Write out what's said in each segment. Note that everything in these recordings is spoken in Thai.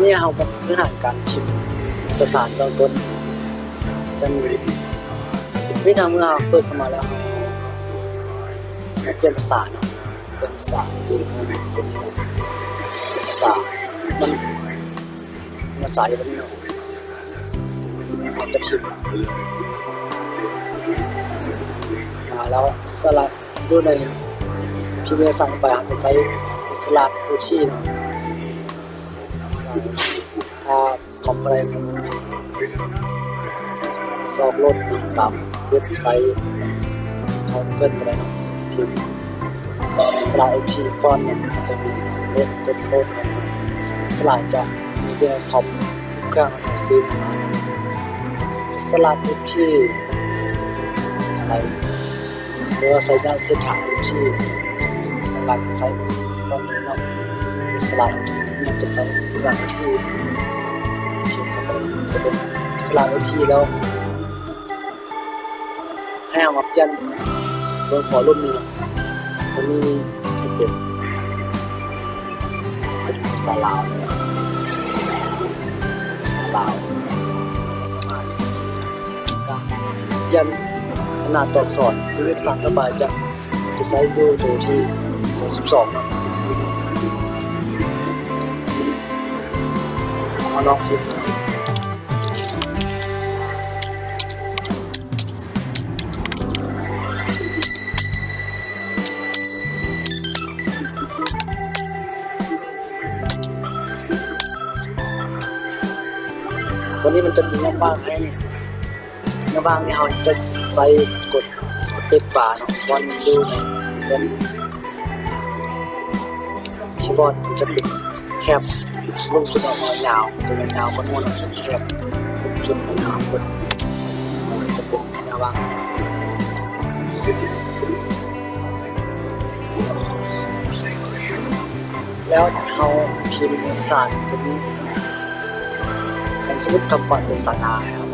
นี่เรากับพื้นฐานการพิมพ์ประสานเบื้องต้นจะมีวิธีเมื่อเปิดเข้ามาแล้วเราเปลี่ยนภาษาเนาะเป็นภาษาดูเป็นภาษามันภาษาอย่างนี้เนาะจะพิมพ์แล้วสลัดด้วยในพิมพ์สั่งไปอาจจะใช้สลัดอุชีเนาะถ้าคอมอะไรมันมีซอกรถตามเว็บไซต์เขาเกินอะไรเนาะพิมพ์สลัดอุชีฟอนต์เนี่ยจะมีโน้ตของสลัดจะมีในคอมทุกเครื่องที่ซื้อมาสลัดอุชีใส่หรือว่าใส่ยาเสพติดอุชีหลักใส่ฟอนต์เนาะสลัดเนี่ยจะใส่สลัดอุชีพิมพ์เข้าไปจะเป็นสลัดอุชีแล้วให้เอามาเปลี่ยนโดยขอรุ่นนี้ตัวนี้ให้เป็นภาษาลาวภาษาลาวสามารถยันขนาดตัวอักษรที่เรียกสั่งเข้าไปจะใช้ดูตัวที่ตัว12นะมาลองพิมพ์วันนี้มันจะมีหน้าบ้างให้หน้าบ้างนี่เขาจะใส่กดสเปซบาร์เนาะวันดูเป็นคีย์บอร์ดจะเป็นแคบลงสุดออกมายาวตัวยาวก็นวดสุดแคบลงสุดยาวกดจะเป็นหน้าบ้างแล้วเขาพิมพ์เอกสารตัวนี้สมมติคำขวัญเป็นภาษาไทยครับ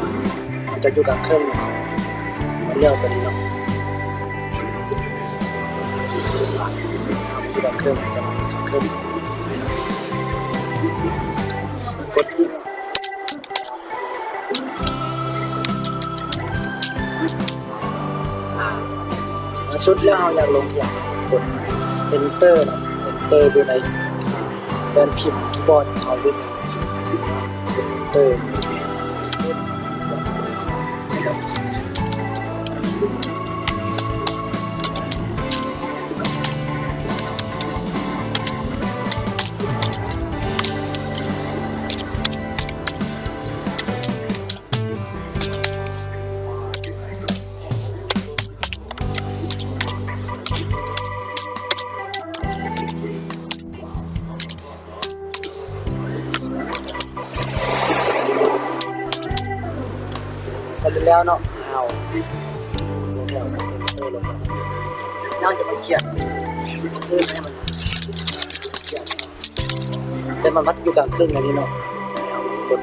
มันจะอยู่กับเครื่องมันเลือกตัวนี้เนาะภาษาอยู่กับเครื่องจะมากับเครื่องกดที่ชุดแล้วเราอยากลงที่กด Enter เนาะ Enter ดูในแป้นพิมพ์คีย์บอร์ดของเขาด้วยEnterเสร็จแล้วเนาะเอาลงแถวลงน่าจะไม่เขียนเพิ่มให้มันเขียนแต่มันวัดอยู่กลางครึ่งอันนี้เนาะเอากด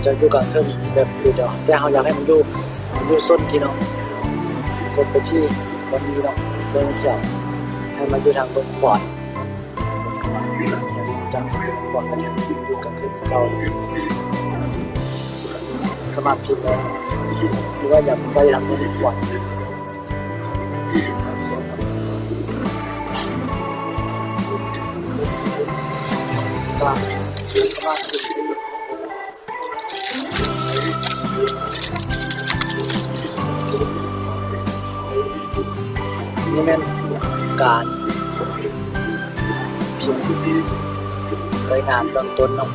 จะอยู่กลางครึ่งแบบดูเดียวแต่เราอยากให้มันอยู่ส้นที่เนาะกดไปที่วันนี้เนาะเดินเที่ยวให้มันอยู่ทางบนขวาจากขวากันอยู่กลางครึ่งเราสมัครพิมพ์เลยหรือว่าอยากใส่หลังมือดีกว่าก็สมัครพิมพ์นี่เป็นการพิมพ์ใส่งานตอนต้นเนาะ